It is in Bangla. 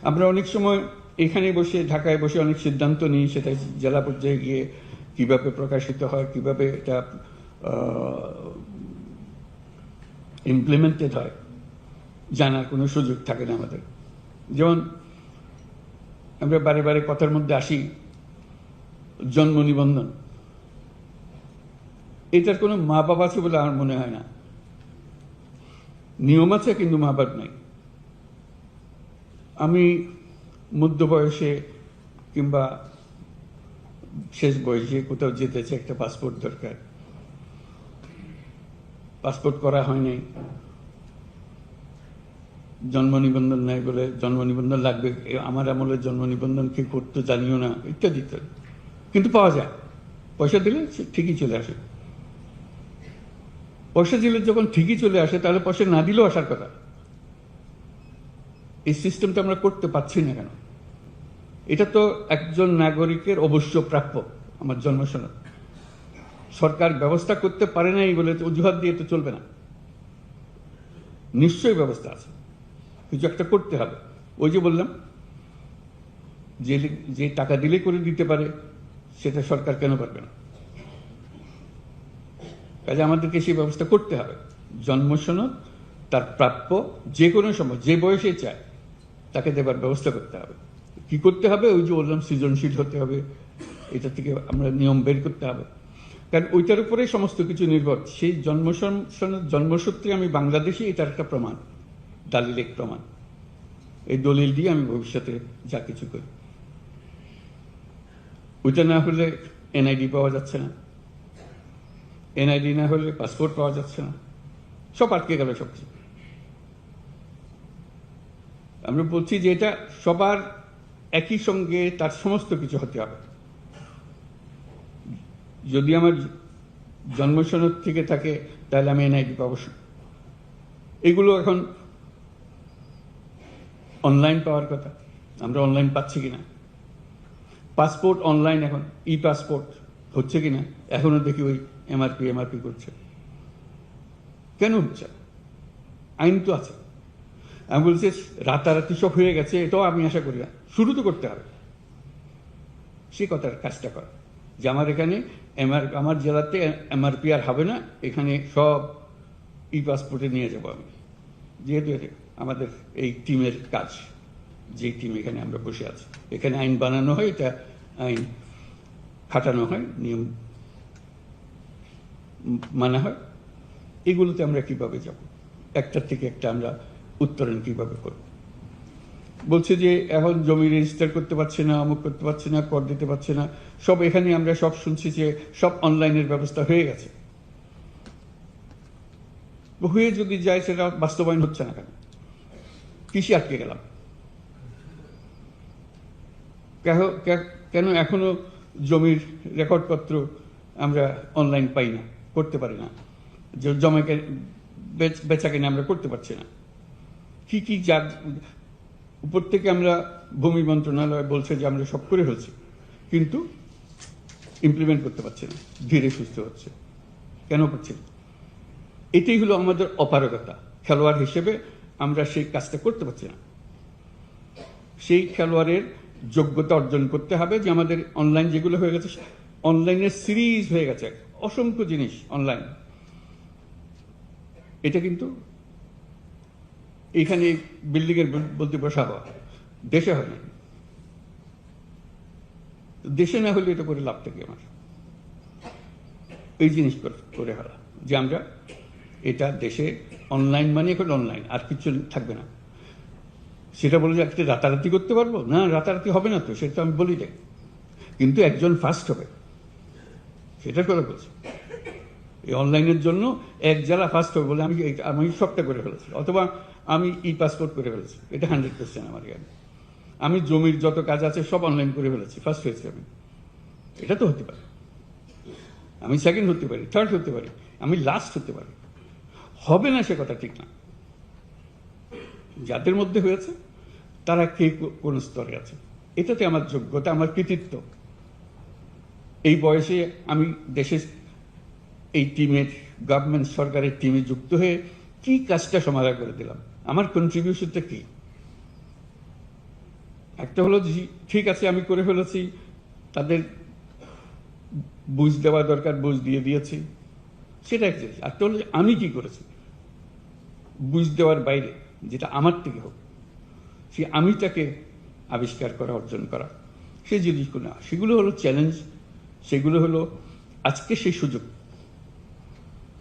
আমরা অনেক সময় এখানে বসে ঢাকায় বসে অনেক সিদ্ধান্ত নিই, সেটা জেলা পর্যায়ে গিয়ে কিভাবে প্রকাশিত হয়, কিভাবে এটা ইমপ্লিমেন্টেড হয় জানার কোনো সুযোগ থাকে না আমাদের। যেমন আমরা বারে বারে কথার মধ্যে আসি জন্ম নিবন্ধন, এটার কোনো মা বাবা আছে বলে আমার মনে হয় না। নিয়ম আছে কিন্তু মা বাপ নাই। আমি মধ্য বয়সে কিংবা শেষ বয়সে কোথাও যেতে চাই, একটা পাসপোর্ট দরকার, পাসপোর্ট করা হয় নাই, জন্ম নিবন্ধন নাই বলে জন্ম নিবন্ধন লাগবে, আমার আমলের জন্ম নিবন্ধন কি করতে জানিও না, ইত্যাদি ইত্যাদি। কিন্তু পাওয়া যায়, পয়সা দিলে ঠিকই চলে আসে। পয়সা দিলে যখন ঠিকই চলে আসে, তাহলে পয়সা না দিলেও আসার কথা। এই সিস্টেমটা আমরা করতে পারছি না কেন? এটা তো একজন নাগরিকের অবশ্য প্রাপ্য, আমার জন্ম সনদ। সরকার ব্যবস্থা করতে পারে নাই বলে অজুহাত দিয়ে তো চলবে না, নিশ্চয়ই ব্যবস্থা আছে, কিছু একটা করতে হবে। ওই যে বললাম, যে টাকা দিলে করে দিতে পারে, সেটা সরকার কেন পারবে না? কাজে আমাদেরকে সেই ব্যবস্থা করতে হবে। জন্ম সনদ তার প্রাপ্য যে কোনো সময় যে বয়সে চায় তাকে দেবার ব্যবস্থা করতে হবে। কি করতে হবে? ওই যে বললাম, সৃজনশীল হতে হবে, এটা থেকে আমরা নিয়ম বের করতে হবে, কারণ ওইটার উপরেই সমস্ত কিছু নির্ভর। সেই জন্মসূত্রে আমি বাংলাদেশি, এটার একটা প্রমাণ, দালিলিক প্রমাণ। এই দলিল দিয়ে আমি ভবিষ্যতে যা কিছু করি। ওইটা না হলে এনআইডি পাওয়া যাচ্ছে না, এনআইডি না হলে পাসপোর্ট পাওয়া যাচ্ছে না, সব আটকে গেল সব কিছু। আমরা বলছি যে এটা সবার একই সঙ্গে তার সমস্ত কিছু হতে হবে। যদি আমার জন্ম সনদ থেকে থাকে, তাহলে আমি এনআইডি পাবো। এগুলো এখন অনলাইন পাওয়ার কথা, আমরা অনলাইন পাচ্ছি কিনা? পাসপোর্ট অনলাইন, এখন ই পাসপোর্ট হচ্ছে কিনা? এখনো দেখি ওই এমআরপি করছে। কেন হচ্ছে? আইন তো আছে। আমি বলছি রাতারাতি সব হয়ে গেছে, এটাও আমি আশা করি না। শুরু তো করতে হবে, সে কথার কাজটা কর যে আমার এখানে আমার জেলাতে এমআরপি আর হবে না, এখানে সব ই পাসপোর্টে নিয়ে যাবো আমি। যেহেতু আমাদের এই টিমের কাজ, যে টিম এখানে আমরা বসে আছি, এখানে আইন বানানো হয়, এটা আইন খাটানো হয়, নিয়ম মানা হয়। এগুলোতে আমরা কিভাবে যাব? একটার থেকে একটা আমরা উত্তরণ কিভাবে করব? বলছে যে এখন জমি রেজিস্টার করতে পারছে না, অমুক করতে পারছে না, কর দিতে পারছে না, সব এখানে আমরা সব শুনছি যে সব অনলাইনের ব্যবস্থা হয়ে গেছে। হয়ে যদি যায়, সেটা বাস্তবায়ন হচ্ছে না কেন? কৃষি আটকে গেলাম কেন? এখনো জমির রেকর্ডপত্র আমরা অনলাইন পাই না, করতে পারি না, যে জমাকে বেচা কিনে আমরা করতে পারছি না। কি যার উপর থেকে আমরা, ভূমি মন্ত্রণালয় বলছে যে আমরা সব করে ফেলছি, কিন্তু ইমপ্লিমেন্ট করতে পারছি না, ধীরে সুস্থ হচ্ছে। কেন করছি না? এটাই হলো আমাদের অপারগতা। খেলোয়াড় হিসেবে আমরা সেই কাজটা করতে পারছি না। সেই খেলোয়াড়ের যোগ্যতা অর্জন করতে হবে, যে আমাদের অনলাইন যেগুলো হয়ে গেছে, অনলাইনের সিরিজ হয়ে গেছে, অসংখ্য জিনিস অনলাইন। এটা কিন্তু এখানে বিল্ডিংয়ের বলতে বসা হওয়া, দেশে হয় না। দেশে না হলে এটা করে লাভটা কি আমার? এই জিনিস করে হলা যে আমরা এটা দেশে অনলাইন, মানে এখন অনলাইন, আর কিছু থাকবে না। সেটা বলে যে আজকে রাতারাতি করতে পারবো না, রাতারাতি হবে না তো, সেটা আমি বলি না, কিন্তু একজন ফার্স্ট হবে, সেটার কথা বলছি। এই অনলাইনের জন্য এক জেলা ফার্স্ট হবে বলে আমি সবটা করে ফেলেছি, অথবা আমি ই পাসপোর্ট করে ফেলেছি, এটা 100% আমার জ্ঞান। আমি জমির যত কাজ আছে সব অনলাইন করে ফেলেছি, ফার্স্ট হয়েছি আমি। এটা তো হতে পারে, আমি সেকেন্ড হতে পারি, থার্ড হতে পারি, আমি লাস্ট হতে পারি। হবে না সে কথা ঠিক না। যাদের মধ্যে হয়েছে তারা কে কোন স্তরে আছে, এটাতে আমার যোগ্যতা, আমার কৃতিত্ব। এই বয়সে আমি দেশের এই টিমের, গভর্নমেন্ট সরকারের টিমে যুক্ত হয়ে কি কাজটা সমাধান করে দিলাম, আমার কন্ট্রিবিউশনটা কি? একটা হলো ঠিক আছে আমি করে ফেলেছি, তাদের বুঝ দেওয়া দরকার, বুঝ দিয়ে দিয়েছি, সেটা এক জিনিস। একটা হলো আমি কি করেছি বুঝ দেওয়ার বাইরে, যেটা আমার থেকে হোক, সে আমিটাকে আবিষ্কার করা, অর্জন করা, সেই জিনিসগুলো না, সেগুলো হলো চ্যালেঞ্জ, সেগুলো হলো আজকে সেই সুযোগ